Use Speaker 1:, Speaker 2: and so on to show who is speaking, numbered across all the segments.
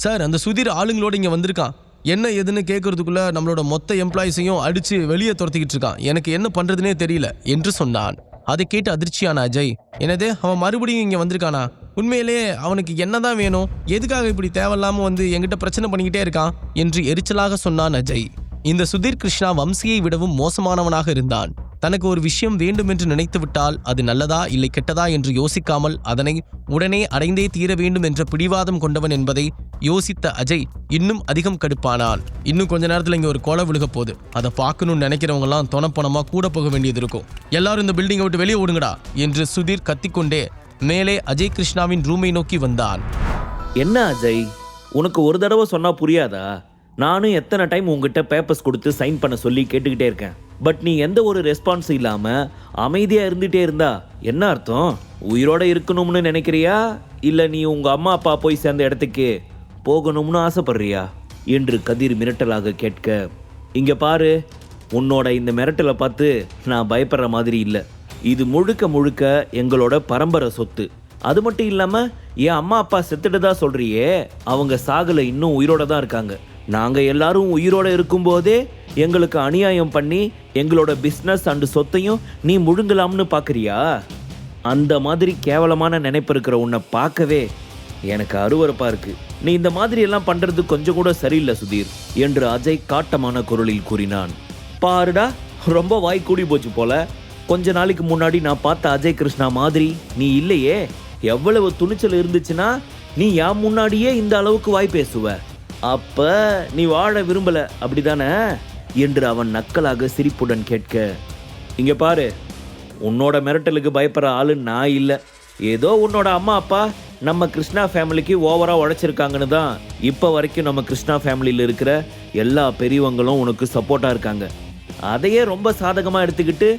Speaker 1: Sir அந்த சுதீர் ஆளுங்களோட இங்கே வந்திருக்கான். என்ன எதுன்னு கேட்கறதுக்குள்ள நம்மளோட மொத்த எம்ப்ளாயிஸையும் அடிச்சு வெளியே துரத்திக்கிட்டு இருக்கான். எனக்கு என்ன பண்றதுனே தெரியல என்று சொன்னான். அதை கேட்டு அதிர்ச்சியான அஜய், என்னதே அவன் மறுபடியும் இங்கே வந்திருக்கானா? உண்மையிலேயே அவனுக்கு என்னதான் வேணும்? எதுக்காக இப்படி தேவையில்லாம வந்து என்கிட்ட பிரச்சனை பண்ணிக்கிட்டே இருக்கான் என்று எரிச்சலாக சொன்னான் அஜய். இந்த சுதீர் கிருஷ்ணா வம்சியை விடவும் மோசமானவனாக இருந்தான். தனக்கு ஒரு விஷயம் வேண்டும் என்று நினைத்து விட்டால் அது நல்லதா இல்லை கெட்டதா என்று யோசிக்காமல் அதனை உடனே அடைந்தே தீர வேண்டும் என்ற பிடிவாதம் கொண்டவன் என்பதை யோசித்த அஜய் இன்னும் அதிகம் கடுப்பானான். இன்னும் கொஞ்ச நேரத்தில் இங்கே ஒரு கொலை விழுக போகுது. அதை பார்க்கணும்னு நினைக்கிறவங்கலாம் தொணப்பணமா கூட போக வேண்டியது இருக்கும். எல்லாரும் இந்த பில்டிங்கை விட்டு வெளியே ஓடுங்கடா என்று சுதீர் கத்திக்கொண்டே மேலே அஜய் கிருஷ்ணாவின் ரூமை நோக்கி வந்தான்.
Speaker 2: என்ன அஜய், உனக்கு ஒரு தடவை சொன்னா புரியாதா? நானும் எத்தனை டைம் உங்ககிட்ட பேப்பர்ஸ் கொடுத்து சைன் பண்ண சொல்லி கேட்டுக்கிட்டே இருக்கேன். பட் நீ எந்த ஒரு ரெஸ்பான்ஸ் இல்லாம அமைதியா இருந்துட்டே இருந்தா என்ன அர்த்தம்? உயிரோட இருக்கணும்னு நினைக்கிறியா இல்ல நீ உங்க அம்மா அப்பா போய் சேர்ந்த இடத்துக்கு போகணும்னு ஆசைப்படுறியா என்று கதிர் மிரட்டலாக கேட்க, இங்க பாரு, உன்னோட இந்த மிரட்டலை பார்த்து நான் பயப்படுற மாதிரி இல்லை. இது முழுக்க முழுக்க எங்களோட பரம்பரை சொத்து. அது மட்டும் இல்லாம என் அம்மா அப்பா செத்துட்டதா சொல்றியே, அவங்க சாகல, இன்னும் உயிரோட தான் இருக்காங்க. நாங்க எல்லாரும் உயிரோட இருக்கும்போதே எங்களுக்கு அநியாயம் பண்ணி எங்களோட பிஸ்னஸ் அண்டு சொத்தையும் நீ முழுங்கலாம்னு பார்க்குறியா? அந்த மாதிரி கேவலமான நினைப்பு இருக்கிற உன்னை பார்க்கவே எனக்கு அருவருப்பா இருக்கு. நீ இந்த மாதிரி எல்லாம் பண்றது கொஞ்சம் கூட சரியில்லை சுதீர் என்று அஜய் காட்டமான குரலில் கூறினான். பாருடா, ரொம்ப வாய் கூடி போச்சு போல. கொஞ்ச நாளைக்கு முன்னாடி நான் பார்த்த அஜய் கிருஷ்ணா மாதிரி நீ இல்லையே. எவ்வளவு துணிச்சல் இருந்துச்சுன்னா நீ என் முன்னாடியே இந்த அளவுக்கு வாய் பேசுவ. அப்ப நீ வாழ விரும்பல, அப்படிதானே என்று அவன் நக்கலாக சிரிப்புடன் கேட்க, இங்க பாரு, உன்னோட மிரட்டலுக்கு பயப்படுற ஆளு நான் இல்லை. ஏதோ உன்னோட அம்மா அப்பா நம்ம கிருஷ்ணா ஃபேமிலிக்கு ஓவரா உழைச்சிருக்காங்கன்னு தான் இப்போ வரைக்கும் நம்ம கிருஷ்ணா ஃபேமிலியில் இருக்கிற எல்லா பெரியவங்களும் உனக்கு சப்போர்ட்டா இருக்காங்க. அதையே ரொம்ப சாதகமா எடுத்துக்கிட்டு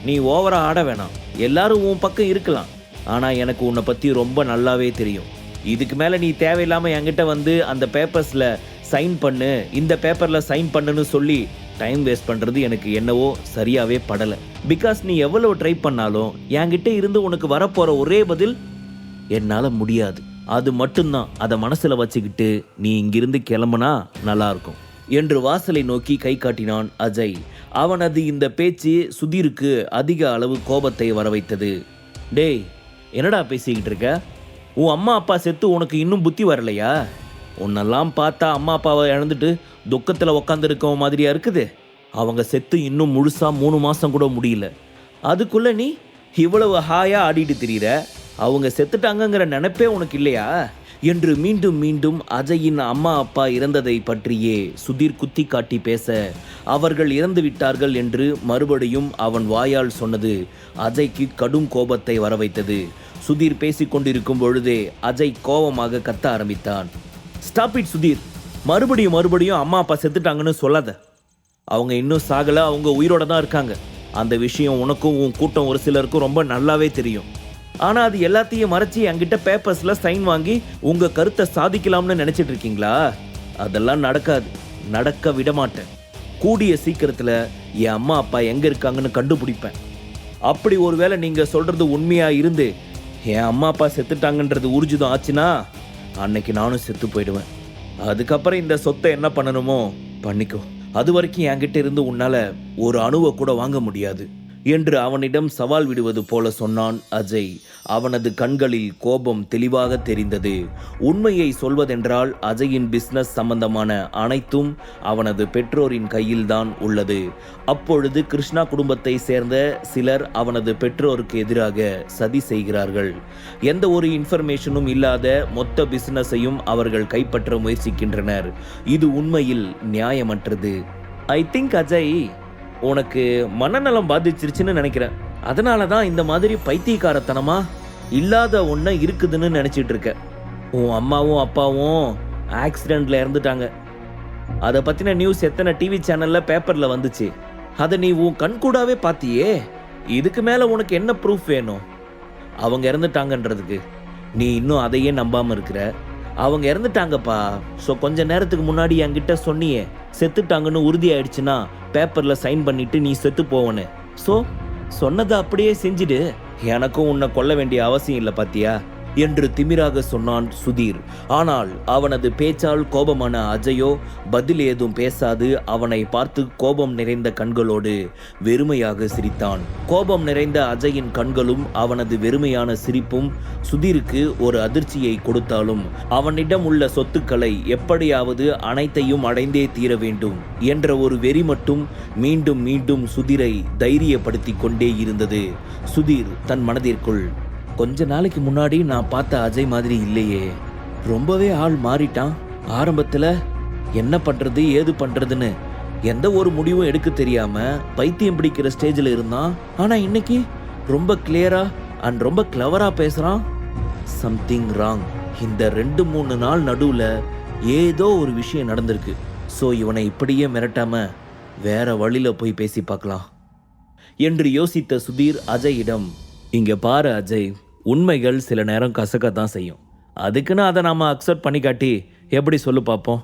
Speaker 2: நீ ஓவரா ஆட வேணாம். எல்லாரும் உன் பக்கம் இருக்கலாம், ஆனா எனக்கு உன்னை பத்தி ரொம்ப நல்லாவே தெரியும். இதுக்கு மேலே நீ தேவையில்லாமல் என்கிட்ட வந்து அந்த பேப்பர்ஸில் சைன் பண்ணு, இந்த பேப்பரில் சைன் பண்ணுன்னு சொல்லி டைம் வேஸ்ட் பண்ணுறது எனக்கு என்னவோ சரியாகவே படலை. பிகாஸ் நீ எவ்வளோ ட்ரை பண்ணாலும் என்கிட்ட இருந்து உனக்கு வரப்போகிற ஒரே பதில் என்னால் முடியாது. அது மட்டும்தான். அதை மனசில் வச்சுக்கிட்டு நீ இங்கிருந்து கிளம்புனா நல்லாயிருக்கும் என்று வாசலை நோக்கி கை காட்டினான் அஜய். அவனது இந்த பேச்சு சுதீருக்கு அதிக அளவு கோபத்தை வரவைத்தது. டேய், என்னடா பேசிக்கிட்டு இருக்க? உன் அம்மா அப்பா செத்து உனக்கு இன்னும் புத்தி வரலையா? உன்னெல்லாம் பார்த்தா அம்மா அப்பாவை இழந்துட்டு துக்கத்தில் உக்காந்துருக்க மாதிரியா இருக்குது. அவங்க செத்து இன்னும் முழுசா 3 மாதம் கூட முடியல. அதுக்குள்ள நீ இவ்வளவு ஹாயா ஆடிட்டு திரியிற. அவங்க செத்துட்டாங்கங்கிற நினைப்பே உனக்கு இல்லையா என்று மீண்டும் மீண்டும் அஜயின் அம்மா அப்பா இறந்ததை பற்றியே சுதீர் குத்தி காட்டி பேச, அவர்கள் இறந்து விட்டார்கள் என்று மறுபடியும் அவன் வாயால் சொன்னது அஜய்க்கு கடும் கோபத்தை வரவைத்தது. சுதீர் பேசிக்கொண்டிருக்கும் பொழுதே அஜய் கோபமாக கத்த ஆரம்பித்தான். ஸ்டாப் இட் சுதீர், மறுபடியும் அம்மா அப்பா செத்துட்டாங்கன்னு சொல்லாத. அவங்க இன்னும் சாகல, அவங்க உயிரோட தான் இருக்காங்க. அந்த விஷயம் உனக்கும் உன் கூட்டம் ஒரு சிலருக்கும் ரொம்ப நல்லாவே தெரியும். ஆனால் அது எல்லாத்தையும் மறைச்சி என்கிட்ட பேப்பர்ஸில் சைன் வாங்கி உங்கள் கருத்தை சாதிக்கலாம்னு நினச்சிட்டு இருக்கீங்களா? அதெல்லாம் நடக்காது, நடக்க விட மாட்டேன். கூடிய சீக்கிரத்தில் என் அம்மா அப்பா எங்கே இருக்காங்கன்னு கண்டுபிடிப்பேன். அப்படி ஒருவேளை நீங்கள் சொல்கிறது உண்மையாக இருந்து என் அம்மா அப்பா செத்துட்டாங்கன்றது ஊர்ஜிதம் ஆச்சுன்னா அன்னைக்கு நானும் செத்து போயிடுவேன். அதுக்கப்புறம் இந்த சொத்தை என்ன பண்ணணுமோ பண்ணிக்கோ. அது வரைக்கும் என்கிட்ட இருந்து உன்னால் ஒரு அணுவை கூட வாங்க முடியாது என்று அவனிடம் சவால் விடுவது போல சொன்னான் அஜய். அவனது கண்களில் கோபம் தெளிவாக தெரிந்தது. உண்மையை சொல்வதென்றால் அஜயின் பிசினஸ் சம்பந்தமான அனைத்தும் அவனது பெற்றோரின் கையில்தான் உள்ளது. அப்பொழுது கிருஷ்ணா குடும்பத்தை சேர்ந்த சிலர் அவனது பெற்றோருக்கு எதிராக சதி செய்கிறார்கள். எந்த ஒரு இன்ஃபர்மேஷனும் இல்லாத மொத்த பிசினஸையும் அவர்கள் கைப்பற்ற முயற்சிக்கின்றனர். இது உண்மையில் நியாயமற்றது. ஐ திங்க் அஜய், உனக்கு மனநலம் பாதிச்சிருச்சுன்னு நினைக்கிறேன். அதனால தான் இந்த மாதிரி பைத்தியக்காரத்தனமா இல்லாத ஒன்று இருக்குதுன்னு நினச்சிட்டு இருக்க. உன் அம்மாவும் அப்பாவும் ஆக்சிடெண்ட்ல இறந்துட்டாங்க. அதை பற்றின நியூஸ் எத்தனை டிவி சேனலில் பேப்பரில் வந்துச்சு. அதை நீ உன் கண்கூடாவே பார்த்தியே. இதுக்கு மேலே உனக்கு என்ன ப்ரூஃப் வேணும் அவங்க இறந்துட்டாங்கன்றதுக்கு? நீ இன்னும் அதையே நம்பாமல் இருக்கிற. அவங்க இறந்துட்டாங்கப்பா. ஸோ கொஞ்ச நேரத்துக்கு முன்னாடி என்கிட்ட சொன்னியே செத்துட்டாங்கன்னு உறுதி ஆயிடுச்சுன்னா பேப்பரில் சைன் பண்ணிட்டு நீ செத்து போவனு. ஸோ சொன்னதை அப்படியே செஞ்சுடு. எனக்கும் உன்னை கொல்ல வேண்டிய அவசியம் இல்லை. பார்த்தியா, என்று திமிராக சொன்னான் சுதீர். ஆனால் அவனது பேச்சால் கோபமான அஜயோ பதில் ஏதும் பேசாது அவனை பார்த்து கோபம் நிறைந்த கண்களோடு வெறுமையாக சிரித்தான். கோபம் நிறைந்த அஜயின் கண்களும் அவனது வெறுமையான சிரிப்பும் சுதீருக்கு ஒரு அதிர்ச்சியை கொடுத்தாலும் அவனிடம் உள்ள சொத்துக்களை எப்படியாவது அனைத்தையும் அடைந்தே தீர வேண்டும் என்ற ஒரு வெறி மட்டும் மீண்டும் மீண்டும் சுதீரை தைரியப்படுத்தி கொண்டே இருந்தது. சுதீர் தன் மனதிற்குள், கொஞ்ச நாளைக்கு முன்னாடி நான் பார்த்த அஜய் மாதிரி இல்லையே, ரொம்பவே ஆள் மாறிட்டான். ஆரம்பத்துல என்ன பண்றது ஏது பண்றதுன்னு எந்த ஒரு முடிவும் எடுக்க தெரியாம பைத்தியம் பிடிக்கிற ஸ்டேஜில் இருந்தான். ஆனா இன்னைக்கு ரொம்ப கிளியரா அண்ட் ரொம்ப கிளவரா பேசுறான். Something wrong. இந்த 2-3 நாள் நடுவுல ஏதோ ஒரு விஷயம் நடந்திருக்கு. ஸோ இவனை இப்படியே மிரட்டாம வேற வழியில போய் பேசி பார்க்கலாம் என்று யோசித்த சுதீர் அஜயிடம், இங்க பாரு அஜய், உண்மைகள் சில நேரம் கசக்கத்தான் செய்யும். அதுக்குன்னு அதை நாம அக்செப்ட் பண்ணி காட்டி எப்படி சொல்லு பார்ப்போம்.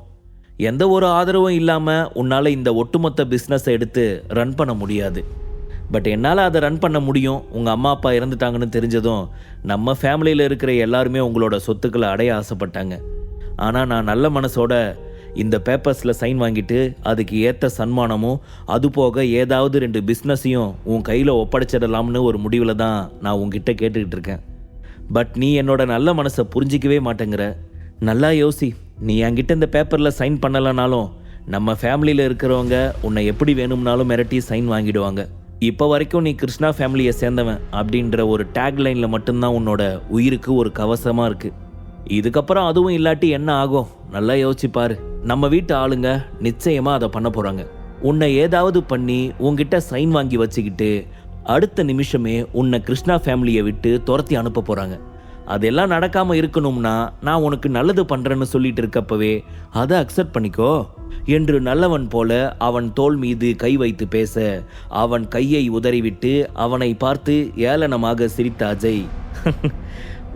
Speaker 2: எந்த ஒரு ஆதரவும் இல்லாமல் உன்னால் இந்த ஒட்டுமொத்த பிஸ்னஸை எடுத்து ரன் பண்ண முடியாது. பட் என்னால் அதை ரன் பண்ண முடியும். உங்கள் அம்மா அப்பா இறந்துட்டாங்கன்னு தெரிஞ்சதும் நம்ம ஃபேமிலியில் இருக்கிற எல்லாருமே உங்களோட சொத்துக்களை அடைய ஆசைப்பட்டாங்க. ஆனால் நான் நல்ல மனசோட இந்த பேப்பர்ஸில் சைன் வாங்கிட்டு அதுக்கு ஏற்ற சன்மானமும் அது போக ஏதாவது 2 பிஸ்னஸையும் உன் கையில் ஒப்படைச்சிடலாம்னு ஒரு முடிவில் தான் நான் உங்ககிட்ட கேட்டுக்கிட்டு இருக்கேன். பட் நீ என்னோட நல்ல மனசை புரிஞ்சிக்கவே மாட்டேங்கிற. நல்லா யோசி. நீ என்கிட்ட இந்த பேப்பரில் சைன் பண்ணலைனாலும் நம்ம ஃபேமிலியில் இருக்கிறவங்க உன்னை எப்படி வேணும்னாலும் மிரட்டி சைன் வாங்கிடுவாங்க. இப்போ வரைக்கும் நீ கிருஷ்ணா ஃபேமிலியை சேர்ந்தவன் அப்படின்ற ஒரு டேக்லைனில் மட்டும்தான் உன்னோட உயிருக்கு ஒரு கவசமாக இருக்குது. இதுக்கப்புறம் அதுவும் இல்லாட்டி என்ன ஆகும் நல்லா யோசிச்சுப்பாரு. நம்ம வீட்டு ஆளுங்க நிச்சயமாக அதை பண்ண போகிறாங்க. உன்னை ஏதாவது பண்ணி உங்ககிட்ட சைன் வாங்கி வச்சுக்கிட்டு அடுத்த நிமிஷமே உன்னை கிருஷ்ணா ஃபேமிலியை விட்டு துரத்தி அனுப்ப போகிறாங்க. அதெல்லாம் நடக்காமல் இருக்கணும்னா நான் உனக்கு நல்லது பண்ணுறேன்னு சொல்லிட்டு இருக்கப்பவே அதை அக்செப்ட் பண்ணிக்கோ என்று நல்லவன் போல அவன் தோள் மீது கை வைத்து பேச அவன் கையை உதறிவிட்டு அவனை பார்த்து ஏளனமாக சிரித்த அஜய்,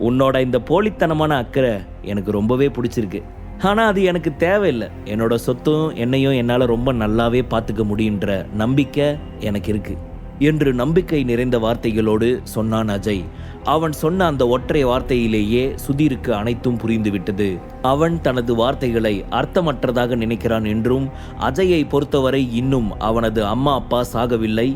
Speaker 2: உன்னோட இந்த போலித்தனமான அக்கறை எனக்கு ரொம்பவே பிடிச்சிருக்கு. ஆனால் அது எனக்கு தேவையில்லை. என்னோட சொத்தும் என்னையும் என்னால் ரொம்ப நல்லாவே பார்த்துக்க முடியுன்ற நம்பிக்கை எனக்கு இருக்கு என்று நம்பிக்கை நிறைந்த வார்த்தைகளோடு சொன்னான் அஜய். அவன் சொன்ன அந்த ஒற்றை வார்த்தையிலேயே சுதீருக்கு அனைத்தும் புரிந்துவிட்டது. அவன் தனது வார்த்தைகளை அர்த்தமற்றதாக நினைக்கிறான் என்றும் அஜயை பொறுத்தவரை இன்னும் அவனது அம்மா அப்பா சாகவில்லை,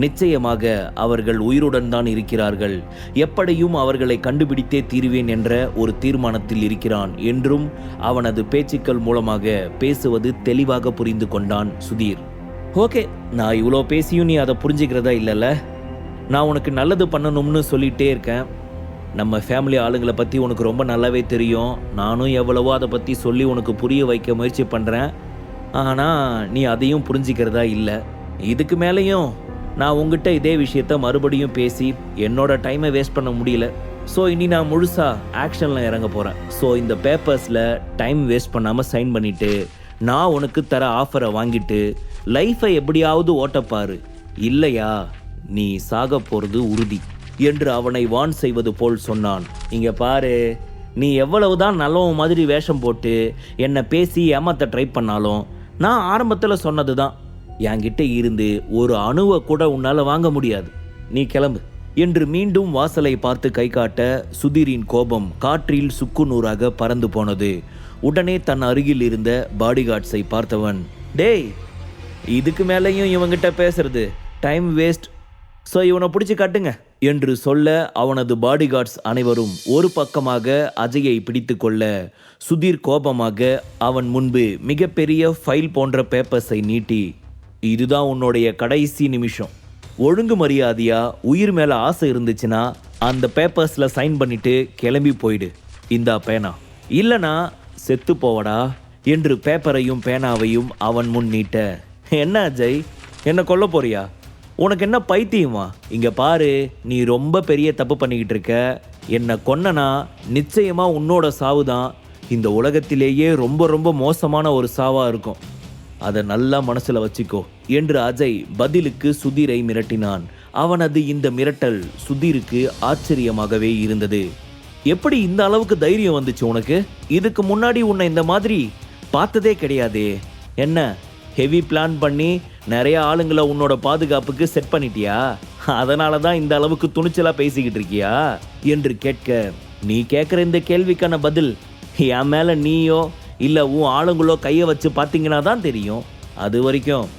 Speaker 2: நிச்சயமாக அவர்கள் உயிருடன் தான் இருக்கிறார்கள், எப்படியும் அவர்களை கண்டுபிடித்தே தீருவேன் என்ற ஒரு தீர்மானத்தில் இருக்கிறான் என்றும் அவனது பேச்சுக்கள் மூலமாக பேசுவது தெளிவாக புரிந்து கொண்டான் சுதீர். ஓகே, நான் இவ்வளோ பேசியும் நீ அதை புரிஞ்சுக்கிறதா இல்லைல்ல? நான் உனக்கு நல்லது பண்ணணும்னு சொல்லிகிட்டே இருக்கேன். நம்ம ஃபேமிலி ஆளுங்களை பற்றி உனக்கு ரொம்ப நல்லாவே தெரியும். நானும் எவ்வளவோ அதை பற்றி சொல்லி உனக்கு புரிய வைக்க முயற்சி பண்ணுறேன். ஆனால் நீ அதையும் புரிஞ்சிக்கிறதா இல்லை. இதுக்கு மேலேயும் நான் உங்ககிட்ட இதே விஷயத்த மறுபடியும் பேசி என்னோட டைமை வேஸ்ட் பண்ண முடியல. ஸோ இனி நான் முழுசாக ஆக்ஷனில் இறங்க போகிறேன். ஸோ இந்த பேப்பர்ஸில் டைம் வேஸ்ட் பண்ணாமல் சைன் பண்ணிவிட்டு நான் உனக்கு தர ஆஃபரை வாங்கிட்டு லைஃபை எப்படியாவது ஓட்டப்பாரு, இல்லையா நீ சாக போகிறது உறுதி என்று அவனை வான் செய்வது போல் சொன்னான். இங்கே பாரு, நீ எவ்வளவுதான் நல்லவன் மாதிரி வேஷம் போட்டு என்னை பேசி ஏமாத்த ட்ரை பண்ணாலும் நான் ஆரம்பத்தில் சொன்னது தான், என்கிட்ட இருந்து ஒரு அணுவை கூட உன்னால் வாங்க முடியாது, நீ கிளம்பு என்று மீண்டும் வாசலை பார்த்து கை காட்ட சுதீரின் கோபம் காற்றில் சுக்குநூறாக பறந்து போனது. உடனே தன் அருகில் இருந்த பாடிகார்ட்ஸை பார்த்தவன், டேய், இதுக்கு மேலேயும் இவங்கிட்ட பேசுறது டைம் வேஸ்ட், ஸோ இவனை பிடிச்சி காட்டுங்க என்று சொல்ல அவனது பாடிகார்ட்ஸ் அனைவரும் ஒரு பக்கமாக அஜயை பிடித்து கொள்ள சுதீர் கோபமாக அவன் முன்பு மிகப்பெரிய ஃபைல் போன்ற பேப்பர்ஸை நீட்டி, இதுதான் உன்னுடைய கடைசி நிமிஷம், ஒழுங்கு மரியாதையா உயிர் மேலே ஆசை இருந்துச்சுன்னா அந்த பேப்பர்ஸில் சைன் பண்ணிட்டு கிளம்பி போயிடு, இந்தா பேனா, இல்லைனா செத்து போவடா என்று பேப்பரையும் பேனாவையும் அவன் முன் நீட்ட, என்ன அஜய், என்ன கொல்ல போறியா? உனக்கு என்ன பைத்தியமா? இங்கே பாரு, நீ ரொம்ப பெரிய தப்பு பண்ணிக்கிட்டு இருக்க. என்னை கொன்னனா நிச்சயமாக உன்னோட சாவு தான் இந்த உலகத்திலேயே ரொம்ப ரொம்ப மோசமான ஒரு சாவாக இருக்கும், அதை நல்லா மனசில் வச்சுக்கோ என்று அஜய் பதிலுக்கு சுதீரை மிரட்டினான். அவனது இந்த மிரட்டல் சுதீருக்கு ஆச்சரியமாகவே இருந்தது. எப்படி இந்த அளவுக்கு தைரியம் வந்துச்சு உனக்கு? இதுக்கு முன்னாடி உன்னை இந்த மாதிரி பார்த்ததே கிடையாதே. என்ன ஹெவி பிளான் பண்ணி நிறைய ஆளுங்களை உன்னோட பாதுகாப்புக்கு செட் பண்ணிட்டியா? அதனால தான் இந்த அளவுக்கு துணிச்சலாக பேசிக்கிட்டு இருக்கியா என்று கேட்க, நீ கேட்குற இந்த கேள்விக்கான பதில் என் மேலே நீயோ இல்லை உன் ஆளுங்களோ கையை வச்சு பார்த்தீங்கன்னா தான் தெரியும். அது வரைக்கும்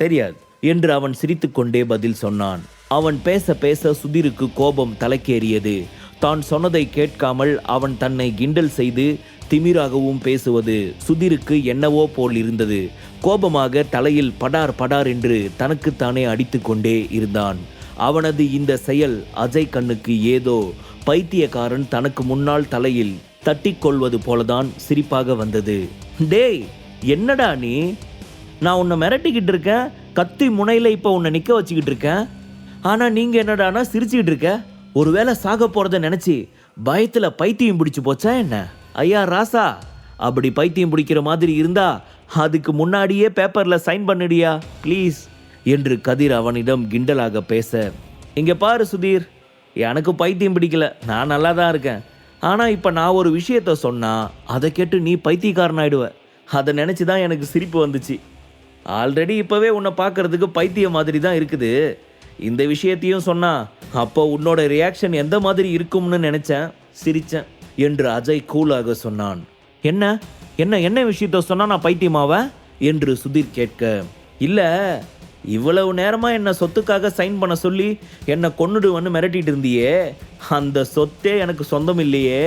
Speaker 2: தெரியாது என்று அவன் சிரித்துக்கொண்டே பதில் சொன்னான். அவன் பேச பேச சுதீருக்கு கோபம் தலைக்கேறியது. தான் சொன்னதை கேட்காமல் அவன் தன்னை கிண்டல் செய்து திமிராகவும் பேசுவது சுதீருக்கு என்னவோ போல் இருந்தது. கோபமாக தலையில் படார் படார் என்று தனக்குத்தானே அடித்து கொண்டே இருந்தான். அவனது இந்த செயல் அஜய் கண்ணுக்கு ஏதோ பைத்தியக்காரன் தனக்கு முன்னால் தலையில் தட்டிக்கொள்வது போலதான் சிரிப்பாக வந்தது. டேய், என்னடா நீ? நான் உன்னை மிரட்டிக்கிட்டு இருக்கேன், கத்தி முனையில் இப்போ உன்னை நிற்க வச்சுக்கிட்டு இருக்கேன். ஆனால் நீங்கள் என்னடானா சிரிச்சுக்கிட்டு இருக்க. ஒருவேளை சாக போகிறத நினச்சி பயத்தில் பைத்தியம் பிடிச்சி போச்சா என்ன? ஐயா ராசா, அப்படி பைத்தியம் பிடிக்கிற மாதிரி இருந்தா அதுக்கு முன்னாடியே பேப்பரில் சைன் பண்ணிடியா ப்ளீஸ் என்று கதிர் அவனிடம் கிண்டலாக பேச, இங்கே பாரு சுதீர், எனக்கு பைத்தியம் பிடிக்கல, நான் நல்லா தான் இருக்கேன். ஆனால் இப்போ நான் ஒரு விஷயத்த சொன்னால் அதை கேட்டு நீ பைத்தியக்காரன் ஆயிடுவ. அதை நினச்சி தான் எனக்கு சிரிப்பு வந்துச்சு. ஆல்ரெடி இப்போவே உன்னை பார்க்கறதுக்கு பைத்தியம் மாதிரி தான் இருக்குது. இந்த விஷயத்தையும் சொன்னால் அப்போ உன்னோட ரியாக்ஷன் எந்த மாதிரி இருக்கும்னு நினச்சேன், சிரித்தேன் என்று அஜய் கூலாக சொன்னான். என்ன என்ன என்ன விஷயத்த சொன்னால் நான் பைத்தியமாவேன் என்று சுதீர் கேட்க, இல்லை இவ்வளவு நேரமாக என்னை சொத்துக்காக சைன் பண்ண சொல்லி என்னை கொன்னுடுவன்னு மிரட்டிட்டு இருந்தியே, அந்த சொத்தே எனக்கு சொந்தம் இல்லையே,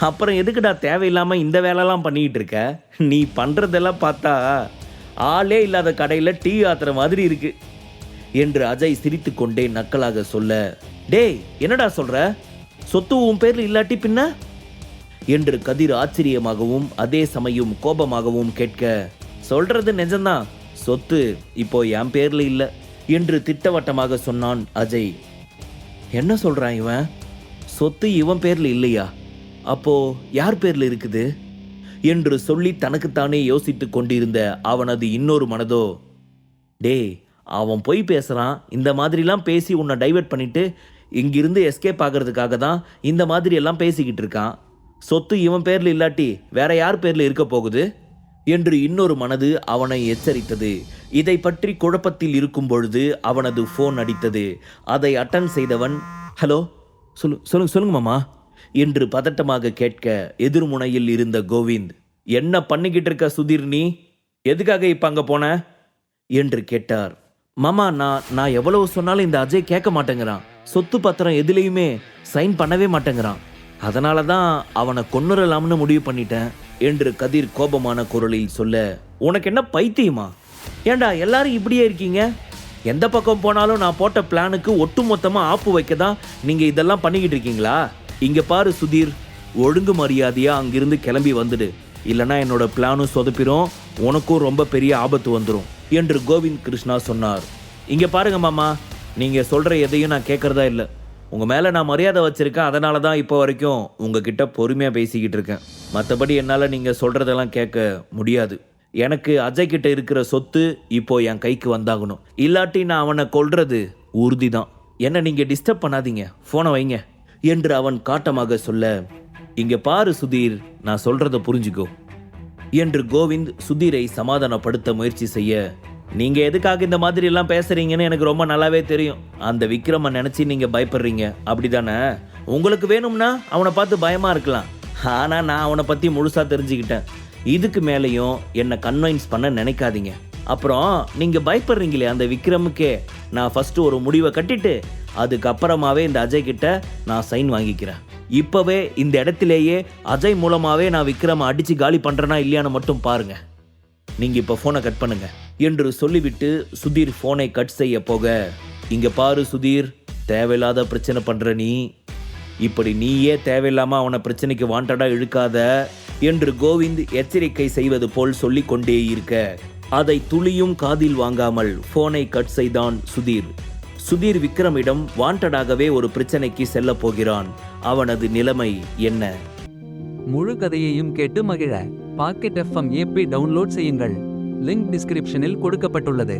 Speaker 2: அப்புறம் எதுக்குடா தேவையில்லாமல் இந்த வேலைலாம் பண்ணிக்கிட்டு இருக்க? நீ பண்ணுறதெல்லாம் பார்த்தா ஆளே இல்லாத கடையில் டீ ஆத்துற மாதிரி இருக்கு என்று அஜய் சிரித்து கொண்டே நக்கலாக சொல்ல, டேய் என்னடா சொல்கிற? சொத்து உன் பேரில் இல்லாட்டி பின்ன என்று கதிர் ஆச்சரியமாகவும் அதே சமயம் கோபமாகவும் கேட்க, சொல்கிறது நிஜம்தான், சொத்து இப்போ என் பேர்ல இல்லை என்று திட்டவட்டமாக சொன்னான் அஜய். என்ன சொல்றான் இவன்? சொத்து இவன் பேர்ல இல்லையா? அப்போ யார் பேர்ல இருக்குது என்று சொல்லி தனக்குத்தானே யோசித்து கொண்டிருந்த அவனது இன்னொரு மனதோ, டேய் அவன் பொய் பேசுறான், இந்த மாதிரிலாம் பேசி உன்னை டைவர்ட் பண்ணிட்டு இங்கிருந்து எஸ்கேப் ஆகிறதுக்காக தான் இந்த மாதிரி எல்லாம் பேசிக்கிட்டு இருக்கான். சொத்து இவன் பேர்ல இல்லாட்டி வேற யார் பேர்ல இருக்க போகுது என்று இன்னொரு மனது அவனை எச்சரித்தது. இதை பற்றி குழப்பத்தில் இருக்கும் பொழுது அவனது ஃபோன் அடித்தது. அதை அட்டன் செய்தவன், ஹலோ, சொல்லுங்க மாமா என்று பதட்டமாக கேட்க எதிர்முனையில் இருந்த கோவிந்த், என்ன பண்ணிக்கிட்டு இருக்க சுதீர், நீ எதுக்காக இப்போ அங்கே போன என்று கேட்டார். மாமா, நான் எவ்வளவு சொன்னாலும் இந்த அஜய் கேட்க மாட்டேங்கிறான். சொத்து பத்திரம் எதுலேயுமே சைன் பண்ணவே மாட்டேங்கிறான். அதனால தான் அவனை கொன்னுறலாம்னு முடிவு பண்ணிட்டேன் என்று கதிர் கோபமான குரலில் சொல்ல, உனக்கு என்ன பைத்தியமா? ஏண்டா எல்லாரும் இப்படியே இருக்கீங்க? எந்த பக்கம் போனாலும் நான் போட்ட பிளானுக்கு ஒட்டுமொத்தமாக ஆப்பு வைக்க தான் நீங்கள் இதெல்லாம் பண்ணிக்கிட்டு இருக்கீங்களா? இங்கே பாரு சுதீர், ஒழுங்கு மரியாதையாக அங்கிருந்து கிளம்பி வந்துடு, இல்லைனா என்னோட பிளானும் சொதப்பிடும், உனக்கும் ரொம்ப பெரிய ஆபத்து வந்துடும் என்று கோவிந்த் கிருஷ்ணா சொன்னார். இங்கே பாருங்க மாமா, நீங்கள் சொல்கிற எதையும் நான் கேட்குறதா இல்லை. உங்கள் மேலே நான் மரியாதை வச்சுருக்கேன், அதனால தான் இப்போ வரைக்கும் உங்ககிட்ட பொறுமையாக பேசிக்கிட்டு இருக்கேன். மற்றபடி என்னால் நீங்கள் சொல்கிறதெல்லாம் கேட்க முடியாது. எனக்கு அஜய் கிட்ட இருக்கிற சொத்து இப்போ என் கைக்கு வந்தாகணும், இல்லாட்டி நான் அவனை கொல்றது உறுதி தான். என்ன நீங்கள் டிஸ்டர்ப் பண்ணாதீங்க, ஃபோனை வைங்க என்று அவன் காட்டமாக சொல்ல, இங்கே பாரு சுதீர், நான் சொல்கிறத புரிஞ்சுக்கோ என்று கோவிந்த் சுதீரை சமாதானப்படுத்த முயற்சி செய்ய, நீங்கள் எதுக்காக இந்த மாதிரி எல்லாம் பேசுகிறீங்கன்னு எனக்கு ரொம்ப நல்லாவே தெரியும். அந்த விக்ரமை நினச்சி நீங்கள் பயப்படுறீங்க, அப்படி தானே? உங்களுக்கு வேணும்னா அவனை பார்த்து பயமாக இருக்கலாம், ஆனால் நான் அவனை பற்றி முழுசாக தெரிஞ்சுக்கிட்டேன். இதுக்கு மேலேயும் என்னை கன்வின்ஸ் பண்ண நினைக்காதீங்க. அப்புறம் நீங்கள் பயப்படுறீங்களே அந்த விக்ரமுக்கே நான் ஃபஸ்ட்டு ஒரு முடிவை கட்டிட்டு அதுக்கப்புறமாவே இந்த அஜய் கிட்ட நான் சைன் வாங்கிக்கிறேன். இப்போவே இந்த இடத்திலேயே அஜய் மூலமாகவே நான் விக்ரமை அடித்து காலி பண்ணுறேன்னா இல்லையான்னு மட்டும் பாருங்கள். நீங்கள் இப்போ ஃபோனை கட் பண்ணுங்க என்று சொல்லிவிட்டு சுதீர் ஃபோனை கட் செய்ய போக, இங்கே பாரு சுதீர், தேவையில்லாத பிரச்சனை பண்ணுற நீ, இப்படி நீயே தேவையில்லாமல் அவனை பிரச்சனைக்கு வாண்டடாக இழுக்காத என்று கோவிந்த் எச்சரிக்கை செய்வது போல் சொல்லி கொண்டே இருக்க, அதை துளியும் காதில் வாங்காமல் ஃபோனை கட் செய்தான் சுதீர். சுதீர் விக்ரமிடம் வாண்டடாகவே ஒரு பிரச்சனைக்கு செல்ல போகிறான். அவனது நிலைமை என்ன?
Speaker 3: முழு கதையையும் கேட்டு மகிழ பாக்கெட் FM ஆப்பை டவுன்லோட் செய்யுங்கள். லிங்க் டிஸ்கிரிப்ஷனில் கொடுக்கப்பட்டுள்ளது.